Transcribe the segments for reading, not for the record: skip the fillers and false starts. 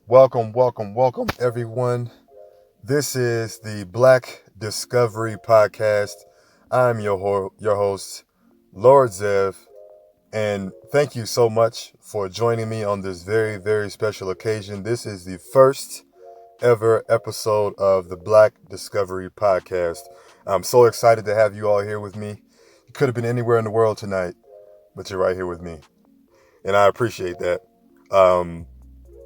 Welcome, everyone. This is the Black Discovery Podcast. I'm your host, Lord Zev, and thank you so much for joining me on this very, very special occasion. This is the first ever episode of the Black Discovery Podcast. I'm so excited to have you all here with me. You could have been anywhere in the world tonight, but you're right here with me, and I appreciate that. Um,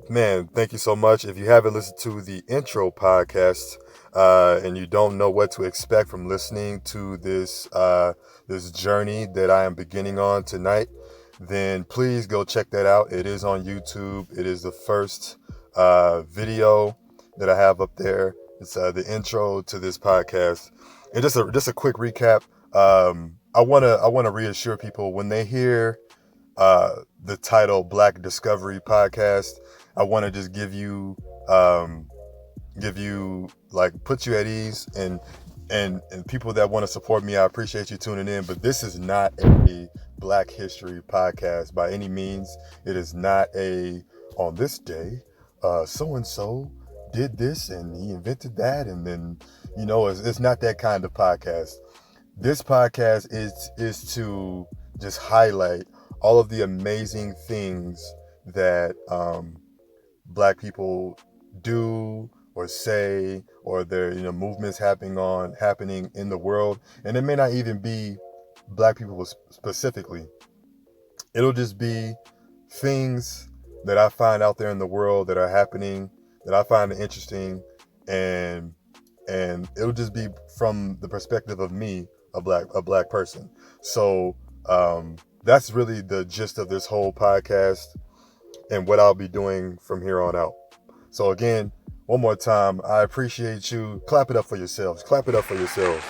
Man, thank you so much. If you haven't listened to the intro podcast and you don't know what to expect from listening to this journey that I am beginning on tonight, then please go check that out. It is on YouTube. It is the first video that I have up there. It's the intro to this podcast. And just a quick recap. I wanna reassure people when they hear the title Black Discovery Podcast. I want to just um, put you at ease, and people that want to support me, I appreciate you tuning in. But this is not a Black History podcast by any means. It is not a on this day, so and so did this and he invented that, and then it's not that kind of podcast. This podcast is to just highlight all of the amazing things that Black people do or say, or their movements happening in the world, and it may not even be Black people specifically. It'll just be things that I find out there in the world that are happening that I find interesting, and it'll just be from the perspective of me, a black person. So that's really the gist of this whole podcast and what I'll be doing from here on out. So again, one more time, I appreciate you. Clap it up for yourselves. Clap it up for yourselves.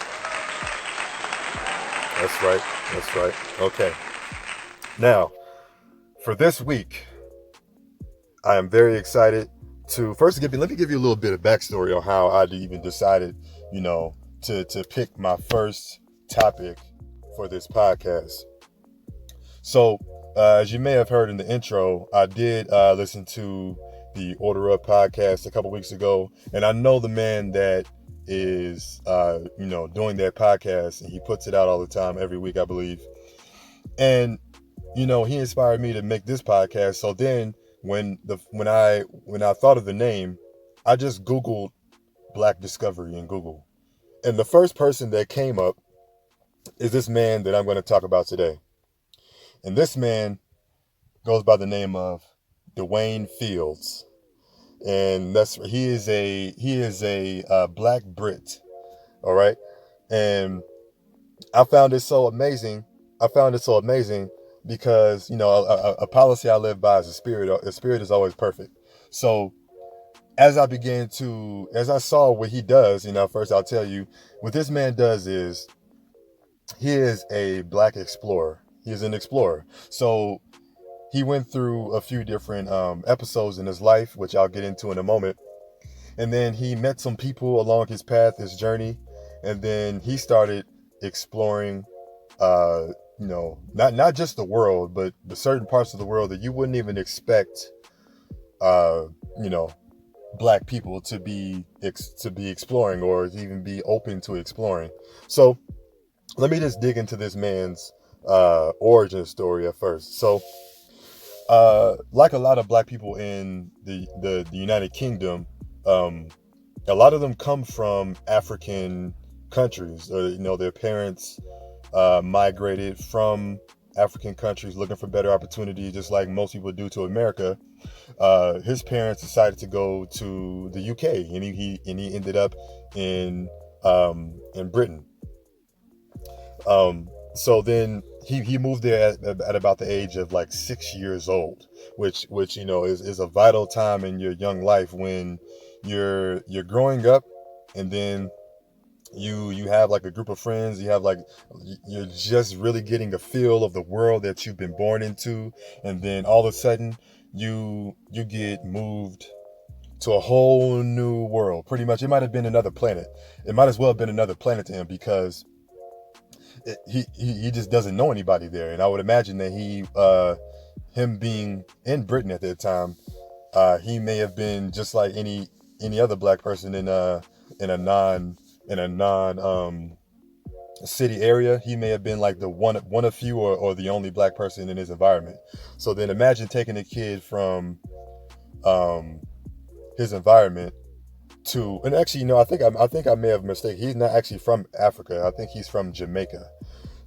That's right. That's right. Okay. Now, for this week, I am very excited to let me give you a little bit of backstory on how I even decided, to pick my first topic for this podcast. So, as you may have heard in the intro, I did listen to the Order Up podcast a couple weeks ago, and I know the man that is, doing that podcast, and he puts it out all the time, every week, I believe. And he inspired me to make this podcast. So then, when I thought of the name, I just Googled Black Discovery in Google, and the first person that came up is this man that I'm going to talk about today. And this man goes by the name of Dwayne Fields, and he is a Black Brit. All right, and I found it so amazing. Because a policy I live by is a spirit. A spirit is always perfect. So as I saw what he does, first I'll tell you what this man does is he is a Black explorer. He is an explorer. So he went through a few different episodes in his life, which I'll get into in a moment. And then he met some people along his path, his journey. And then he started exploring, not just the world, but the certain parts of the world that you wouldn't even expect, Black people to be exploring, or to even be open to exploring. So let me just dig into this man's origin story at first. So, like a lot of Black people in the United Kingdom, a lot of them come from African countries. Their parents migrated from African countries looking for better opportunities, just like most people do to America. His parents decided to go to the UK, and he ended up in Britain. So then he moved there at about the age of like 6 years old, which is a vital time in your young life when you're growing up, and then you have like a group of friends. You're just really getting a feel of the world that you've been born into, and then all of a sudden you get moved to a whole new world. Pretty much, it might have been another planet. It might as well have been another planet to him, because he just doesn't know anybody there. And I would imagine that him being in Britain at that time, He may have been just like any other black person in a non city area. He may have been like the one of few or the only black person in his environment. So then imagine taking a kid from um, his environment to, and actually, I think I may have mistaken. He's not actually from Africa. I think he's from Jamaica.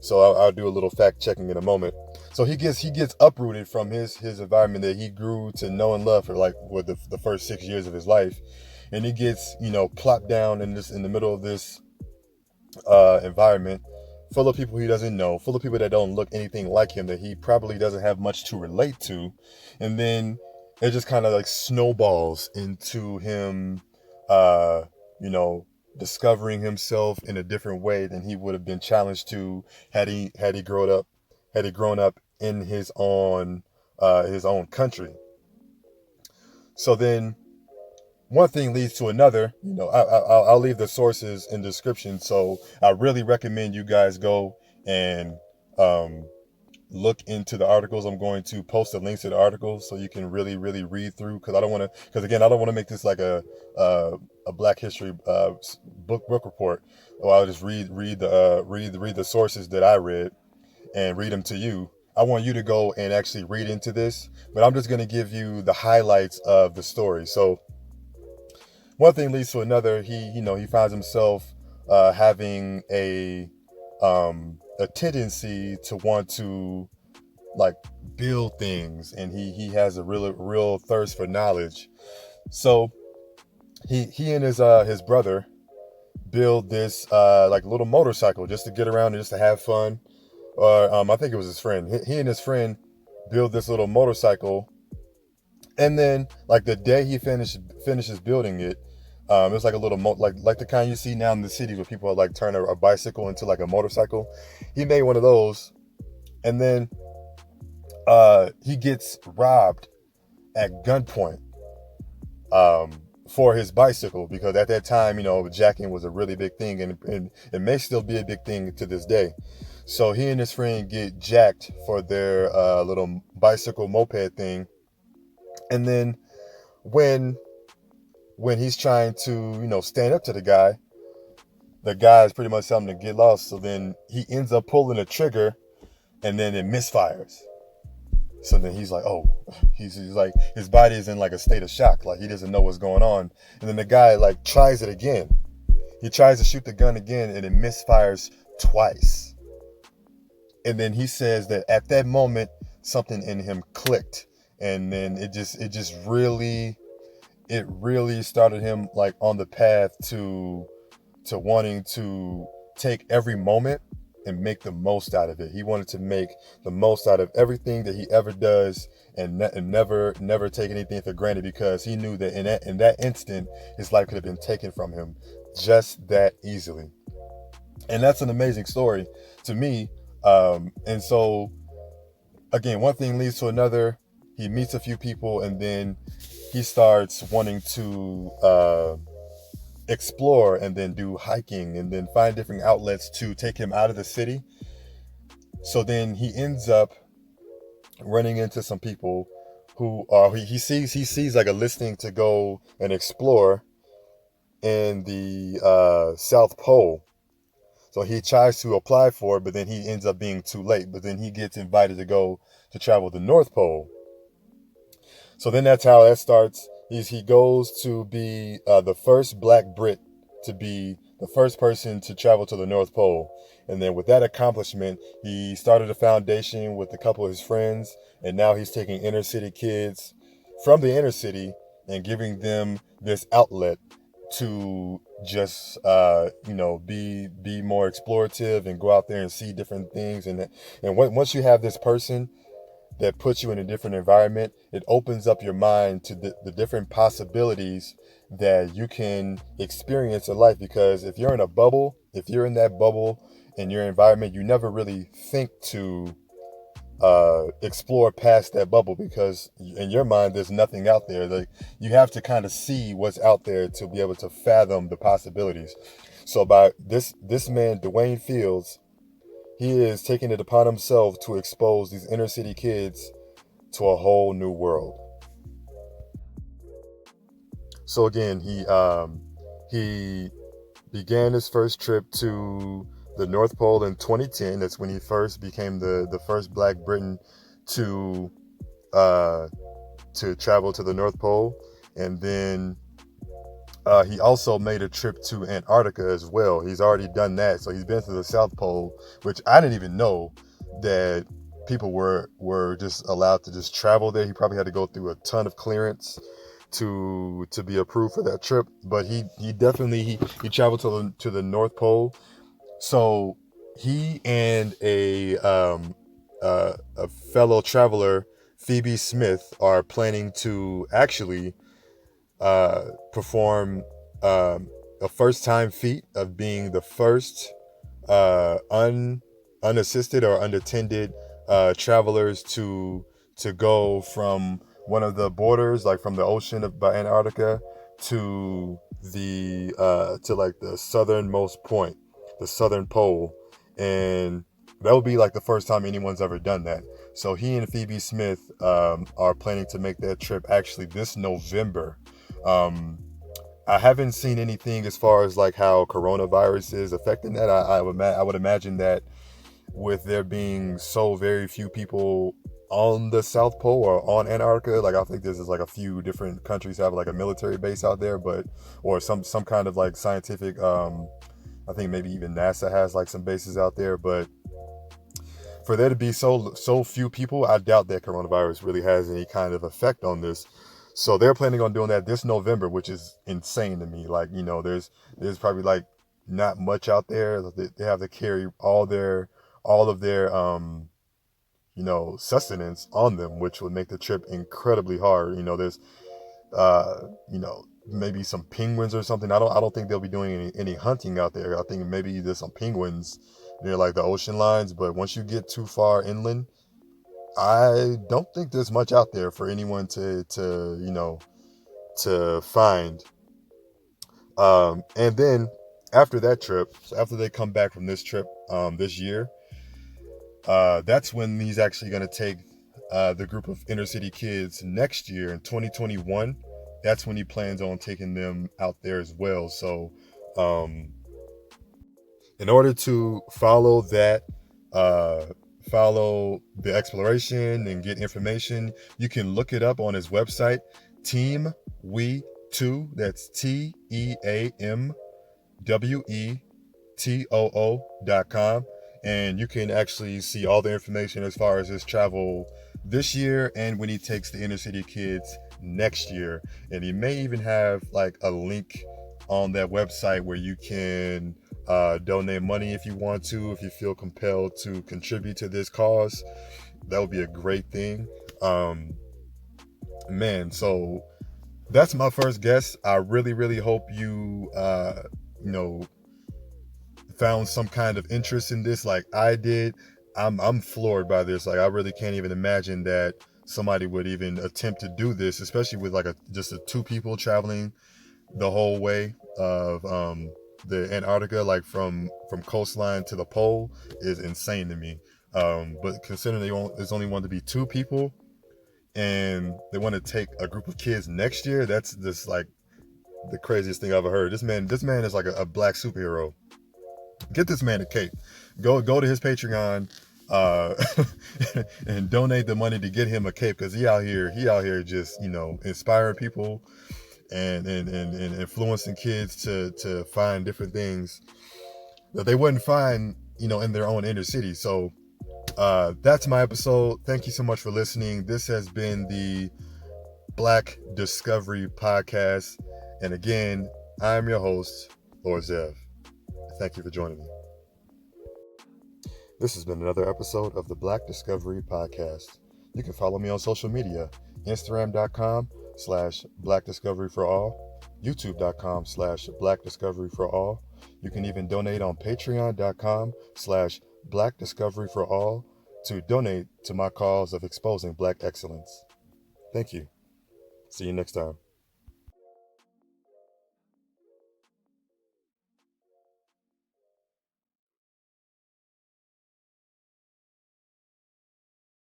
So I'll do a little fact checking in a moment. So he gets uprooted from his environment that he grew to know and love for like with the first 6 years of his life, and he gets plopped down in the middle of this environment full of people he doesn't know, full of people that don't look anything like him, that he probably doesn't have much to relate to, and then it just kind of like snowballs into him, uh, you know, discovering himself in a different way than he would have been challenged to had he grown up in his own country. So then one thing leads to another. I'll leave the sources in the description. So I really recommend you guys go and um, look into the articles. I'm going to post the links to the articles so you can really, really read through. Because I don't want to. Because again, I don't want to make this like a Black History book report. Or I'll just read the sources that I read and read them to you. I want you to go and actually read into this. But I'm just going to give you the highlights of the story. So one thing leads to another. He finds himself having a tendency to want to like build things, and he has a real thirst for knowledge. So he and his brother build this like little motorcycle just to get around and just to have fun. Or I think it was his friend. He and his friend build this little motorcycle, and then like the day he finishes building it, it's like a little like the kind you see now in the cities where people are like turn a bicycle into like a motorcycle. He made one of those, and then he gets robbed at gunpoint um, for his bicycle, because at that time, jacking was a really big thing, and it may still be a big thing to this day. So he and his friend get jacked for their little bicycle moped thing, and then when he's trying to stand up to the guy is pretty much telling him to get lost. So then he ends up pulling a trigger, and then it misfires. So then he's like, oh, he's like, his body is in like a state of shock, like he doesn't know what's going on. And then the guy like tries it again. He tries to shoot the gun again, and it misfires twice. And then he says that at that moment something in him clicked, and then it just really started him like on the path to wanting to take every moment and make the most out of it. He wanted to make the most out of everything that he ever does, and never take anything for granted, because he knew that in that instant his life could have been taken from him just that easily. And that's an amazing story to me. And so again, one thing leads to another. He meets a few people, and then he starts wanting to explore and then do hiking and then find different outlets to take him out of the city. So then he ends up running into some people who are he sees like a listing to go and explore in the South Pole. So he tries to apply for it, but then he ends up being too late. But then he gets invited to go to travel the North Pole. So then that's how that starts. He goes to be the first Black Brit to be the first person to travel to the North Pole. And then with that accomplishment, he started a foundation with a couple of his friends. And now he's taking inner city kids from the inner city and giving them this outlet to just be more explorative and go out there and see different things. And once you have this person that puts you in a different environment, it opens up your mind to the different possibilities that you can experience in life. Because if you're in that bubble in your environment, you never really think to explore past that bubble, because in your mind there's nothing out there. Like, you have to kind of see what's out there to be able to fathom the possibilities. So by this man, Dwayne Fields, he is taking it upon himself to expose these inner city kids to a whole new world. So again, he began his first trip to the North Pole in 2010. That's when he first became the first Black Briton to uh, to travel to the North Pole, and then he also made a trip to Antarctica as well. He's already done that, so he's been to the South Pole, which I didn't even know that people were just allowed to just travel there. He probably had to go through a ton of clearance to be approved for that trip. But he definitely he traveled to the North Pole. So he and a fellow traveler, Phoebe Smith, are planning to actually perform a first time feat of being the first unassisted or unattended travelers to go from one of the borders, like from the ocean by Antarctica, to the to like the southernmost point, the southern pole, and that would be like the first time anyone's ever done that. So he and Phoebe Smith are planning to make that trip actually this November. um, I haven't seen anything as far as like how coronavirus is affecting that. I would imagine that with there being so very few people on the South Pole or on Antarctica, like I think there's like a few different countries have like a military base out there, but or some kind of like scientific. I think maybe even NASA has like some bases out there, but for there to be so few people, I doubt that coronavirus really has any kind of effect on this. So they're planning on doing that this November, which is insane to me. Like, you know, there's probably like not much out there. They have to carry all of their you know, sustenance on them, which would make the trip incredibly hard. You know, there's you know, maybe some penguins or something. I don't think they'll be doing any hunting out there. I think maybe there's some penguins near like the ocean lines, but once you get too far inland, I don't think there's much out there for anyone to you know, to find. And then after that trip, so after they come back from this trip this year, that's when he's actually going to take the group of inner city kids next year in 2021. That's when he plans on taking them out there as well. So um, in order to follow that, uh, follow the exploration and get information, you can look it up on his website, Team We Two. That's TEAMWETOO.com. And you can actually see all the information as far as his travel this year and when he takes the inner city kids next year. And he may even have like a link on that website where you can donate money if you want to, if you feel compelled to contribute to this cause. That would be a great thing. Man, so that's my first guess. I really hope you you know, found some kind of interest in this like I did. I'm floored by this. Like I really can't even imagine that somebody would even attempt to do this, especially with like just a two people traveling the whole way of the Antarctica, like from coastline to the pole, is insane to me. But considering there's only want to be two people and they want to take a group of kids next year, that's just like the craziest thing I've ever heard. This man is like a black superhero. Get this man a cape. Go to his Patreon uh and donate the money to get him a cape, because he out here just, you know, inspiring people and influencing kids to find different things that they wouldn't find, you know, in their own inner city. So that's my episode. Thank you so much for listening. This has been the Black Discovery Podcast, and again, I'm your host, Lord Zev. Thank you for joining me. This has been another episode of the Black Discovery Podcast. You can follow me on social media, Instagram.com/Black Discovery for All, YouTube.com/Black Discovery for All. You can even donate on Patreon.com/Black Discovery for All to donate to my cause of exposing Black excellence. Thank you. See you next time.